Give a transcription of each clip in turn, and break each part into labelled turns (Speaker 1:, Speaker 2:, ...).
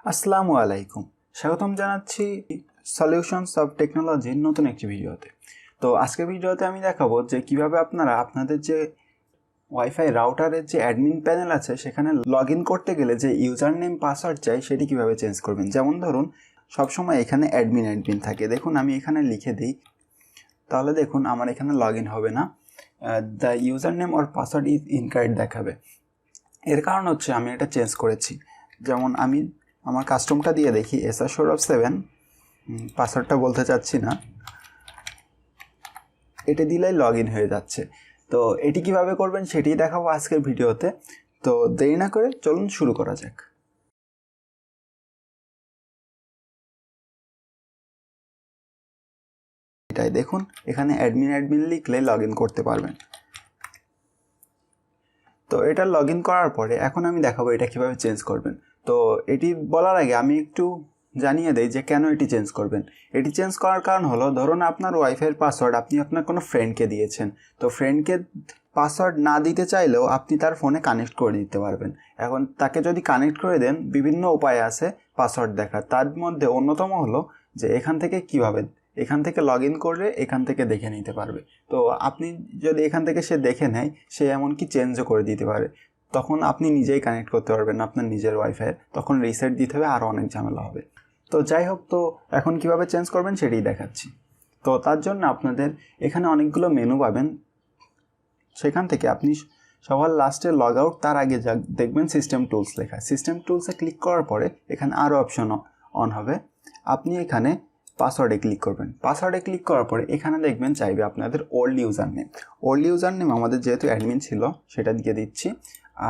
Speaker 1: আসসালামু আলাইকুম। স্বাগতম জানাচ্ছি সলিউশনস অফ টেকনোলজির নতুন একটি ভিডিওতে। তো আজকের ভিডিওতে আমি দেখাবো যে কিভাবে আপনারা আপনাদের যে ওয়াইফাই রাউটারের যে অ্যাডমিন প্যানেল আছে সেখানে লগ ইন করতে গেলে যে ইউজার নেম পাসওয়ার্ড চাই সেটি কিভাবে চেঞ্জ করবেন। যেমন ধরুন সবসময় এখানে অ্যাডমিন থাকে, দেখুন আমি এখানে লিখে দিই, তাহলে দেখুন আমার এখানে লগ ইন হবে না, the user name or password is incorrect দেখাবে। এর কারণ হচ্ছে আমি এটা চেঞ্জ করেছি। যেমন আমি আমার কাস্টমটা দিয়ে দেখি SR7, পাসওয়ার্ডটা বলতে চাচ্ছি না, এটা দিলেই লগ ইন হয়ে যাচ্ছে। তো এটি কিভাবে করবেন সেটি দেখাবো আজকের ভিডিওতে। তো দেরি না করে চলুন শুরু করা যাক। এটাই দেখুন, এখানে অ্যাডমিন লিখলে লগ ইন করতে পারবেন। তো এটা লগ ইন করার পরে এখন আমি দেখাবো এটা কিভাবে চেঞ্জ করবেন। তো এটি বলার আগে আমি একটু জানিয়ে দেই যে কেন এটি চেঞ্জ করবেন। এটি চেঞ্জ করার কারণ হলো, ধরুন আপনার ওয়াইফাইয়ের পাসওয়ার্ড আপনি আপনার কোনো ফ্রেন্ডকে দিয়েছেন, তো ফ্রেন্ডকে পাসওয়ার্ড না দিতে চাইলেও আপনি তার ফোনে কানেক্ট করে দিতে পারবেন। এখন তাকে যদি কানেক্ট করে দেন, বিভিন্ন উপায় আছে পাসওয়ার্ড দেখার, তার মধ্যে অন্যতম হলো যে এখান থেকে লগ ইন করলে এখান থেকে দেখে নিতে পারবে। তো আপনি যদি এখান থেকে সে দেখে নেয়, সে এমনকি চেঞ্জও করে দিতে পারে, তখন আপনি নিজেই কানেক্ট করতে পারবেন না আপনার নিজের ওয়াইফাই, তখন রিসেট দিতে হবে, আরও অনেক ঝামেলা হবে। তো যাই হোক, তো এখন কিভাবে চেঞ্জ করবেন সেটাই দেখাচ্ছি। তো তার জন্য আপনাদের এখানে অনেকগুলো মেনু পাবেন, সেখান থেকে আপনি সবার লাস্টে লগ আউট, তার আগে যা দেখবেন সিস্টেম টুলস লেখা। সিস্টেম টুলসে ক্লিক করার পরে এখানে আরও অপশন অন হবে, আপনি এখানে পাসওয়ার্ডে ক্লিক করবেন। পাসওয়ার্ডে ক্লিক করার পরে এখানে দেখবেন চাইবে আপনাদের old user name. Old user name আমাদের যেহেতু অ্যাডমিন ছিল সেটা দিয়ে দিচ্ছি,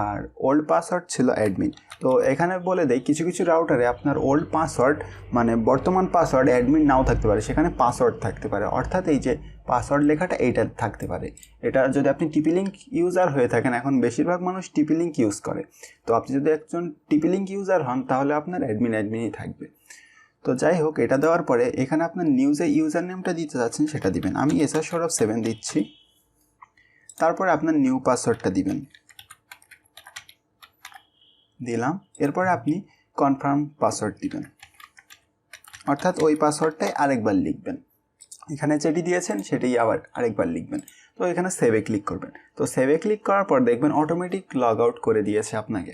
Speaker 1: আর ওল্ড পাসওয়ার্ড ছিল অ্যাডমিন। তো এখানে বলে দেয় কিছু কিছু রাউটারে আপনার ওল্ড পাসওয়ার্ড মানে বর্তমান পাসওয়ার্ড অ্যাডমিন নাও থাকতে পারে, সেখানে পাসওয়ার্ড থাকতে পারে, অর্থাৎ এই যে পাসওয়ার্ড লেখাটা এইটা থাকতে পারে। এটা যদি আপনি টিপি লিঙ্ক ইউজার হয়ে থাকেন, এখন বেশিরভাগ মানুষ টিপি লিঙ্ক ইউজ করে, তো আপনি যদি একজন টিপি লিঙ্ক ইউজার হন তাহলে আপনার অ্যাডমিনই থাকবে। তো যাই হোক, এটা দেওয়ার পরে এখানে আপনার নিউজে ইউজার নেমটা দিতে যাচ্ছেন সেটা দিবেন। আমি SR7 দিচ্ছি, তারপরে আপনার নিউ পাসওয়ার্ডটা দিবেন, দিলাম। এরপরে আপনি কনফার্ম পাসওয়ার্ড দিবেন, অর্থাৎ ওই পাসওয়ার্ডটাই আরেকবার লিখবেন, এখানে যেটি দিয়েছেন সেটাই আবার আরেকবার লিখবেন। তো এখানে সেভে ক্লিক করবেন। তো সেভে ক্লিক করার পর দেখবেন অটোমেটিক লগ আউট করে দিয়েছে আপনাকে।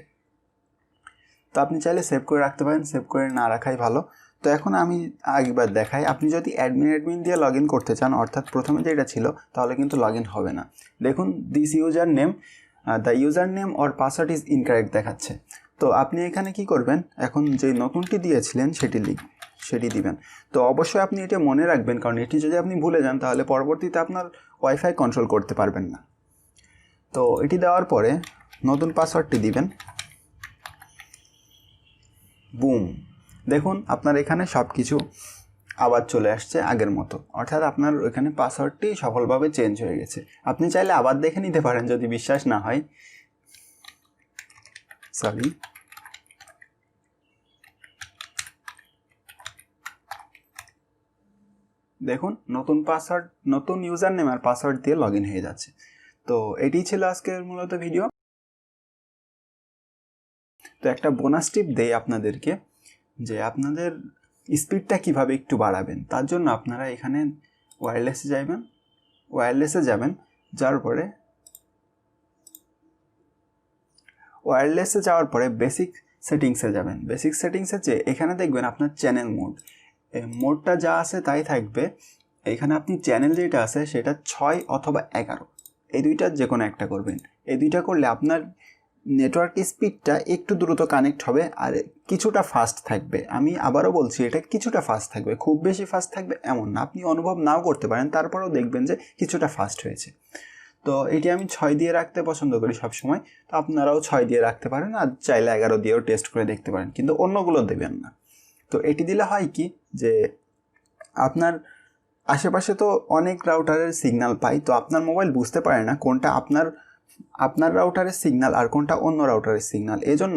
Speaker 1: তো আপনি চাইলে সেভ করে রাখতে পারেন, সেভ করে না রাখাই ভালো। তো এখন আমি একবার দেখাই, আপনি যদি অ্যাডমিন দিয়ে লগ ইন করতে চান, অর্থাৎ প্রথমে যেটা ছিল, তাহলে কিন্তু লগ ইন হবে না। দেখুন this user name, the user name or password is incorrect দেখাচ্ছে। তো আপনি এখানে কি করবেন, এখন যে নতুনটি দিয়েছিলেন সেটি দিবেন। তো অবশ্যই আপনি এটা মনে রাখবেন, কারণ এটি যদি আপনি ভুলে যান তাহলে পরবর্তীতে আপনার ওয়াইফাই কন্ট্রোল করতে পারবেন না। তো এটি দেওয়ার পরে নতুন পাসওয়ার্ডটি দিবেন, বুম, দেখুন আপনার এখানে সব কিছু আবার চলে আসছে আগের মতো, অর্থাৎ আপনার এখানে পাসওয়ার্ডটি সফলভাবে চেঞ্জ হয়ে গেছে। আপনি চাইলে আবার দেখে নিতে পারেন যদি বিশ্বাস না হয়। সরি, দেখুন নতুন ইউজার নেম আর পাসওয়ার্ড দিয়ে লগ ইন হয়ে যাচ্ছে। তো এটি ছিল আজকের মূলত ভিডিও। তো একটা বোনাস টিপ দেই আপনাদেরকে, যে আপনাদের স্পিডটা কিভাবে একটু বাড়াবেন। তার জন্য আপনারা এখানে ওয়্যারলেসে যাবেন, যাওয়ার পরে বেসিক সেটিংসে যাবেন। বেসিক সেটিংসে যে এখানে দেখবেন আপনার চ্যানেল মোডটা যা আছে তাই থাকবে। এখানে আপনি চ্যানেল যেটা আছে সেটা 6 অথবা 11, এই দুইটার যে কোনো একটা করবেন। এই দুইটা করলে আপনার নেটওয়ার্ক স্পিডটা একটু দ্রুত কানেক্ট হবে আর কিছুটা ফাস্ট থাকবে। আমি আবারও বলছি, এটা কিছুটা ফাস্ট থাকবে, খুব বেশি ফাস্ট থাকবে এমন না, আপনি অনুভব নাও করতে পারেন, তারপরেও দেখবেন যে কিছুটা ফাস্ট হয়েছে। তো এটি আমি 6 দিয়ে রাখতে পছন্দ করি সবসময়, তো আপনারাও 6 দিয়ে রাখতে পারেন, আর চাইলে 11 দিয়েও টেস্ট করে দেখতে পারেন, কিন্তু অন্যগুলো দেবেন না। তো এটি দিলে হয় কি, যে আপনার আশেপাশে তো অনেক রাউটারের সিগন্যাল পাই, তো আপনার মোবাইল বুঝতে পারে না কোনটা আপনার রাউটারের সিগন্যাল আর কোনটা অন্য রাউটারের সিগন্যাল। এজন্য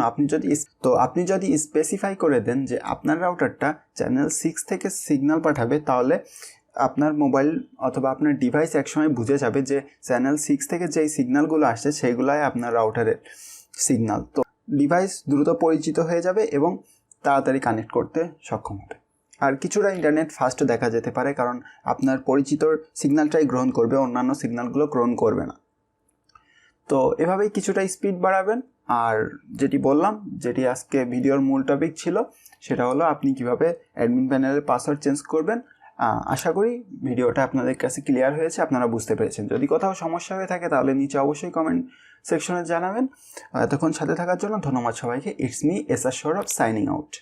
Speaker 1: আপনি যদি স্পেসিফাই করে দেন যে আপনার রাউটারটা চ্যানেল 6 থেকে সিগন্যাল পাঠাবে, তাহলে আপনার মোবাইল অথবা আপনার ডিভাইস একসময় বুঝে যাবে যে চ্যানেল 6 থেকে যেই সিগন্যালগুলো আসছে সেইগুলাই আপনার রাউটারের সিগন্যাল। তো ডিভাইস দ্রুত পরিচিত হয়ে যাবে এবং তাড়াতাড়ি কানেক্ট করতে সক্ষম হবে। আর কিছুটা ইন্টারনেট ফাস্ট দেখা যেতে পারে, কারণ আপনার পরিচিত সিগন্যালটাই গ্রহণ করবে, অন্যান্য সিগন্যালগুলো গ্রহণ করবে না। তো এভাবেই কিছুটা স্পিড বাড়াবেন। আর যেটি বললাম, যেটি আজকে ভিডিওর মূল টপিক ছিল, সেটা হলো আপনি কিভাবে অ্যাডমিন প্যানেলের পাসওয়ার্ড চেঞ্জ করবেন। আশা করি ভিডিওটা আপনাদের কাছে ক্লিয়ার হয়েছে, আপনারা বুঝতে পেরেছেন। যদি কোথাও সমস্যা হয়ে থাকে তাহলে নিচে অবশ্যই কমেন্ট সেকশনে জানাবেন। এতক্ষণ সাথে থাকার জন্য ধন্যবাদ সবাইকে। It's me S R Sourav, signing out.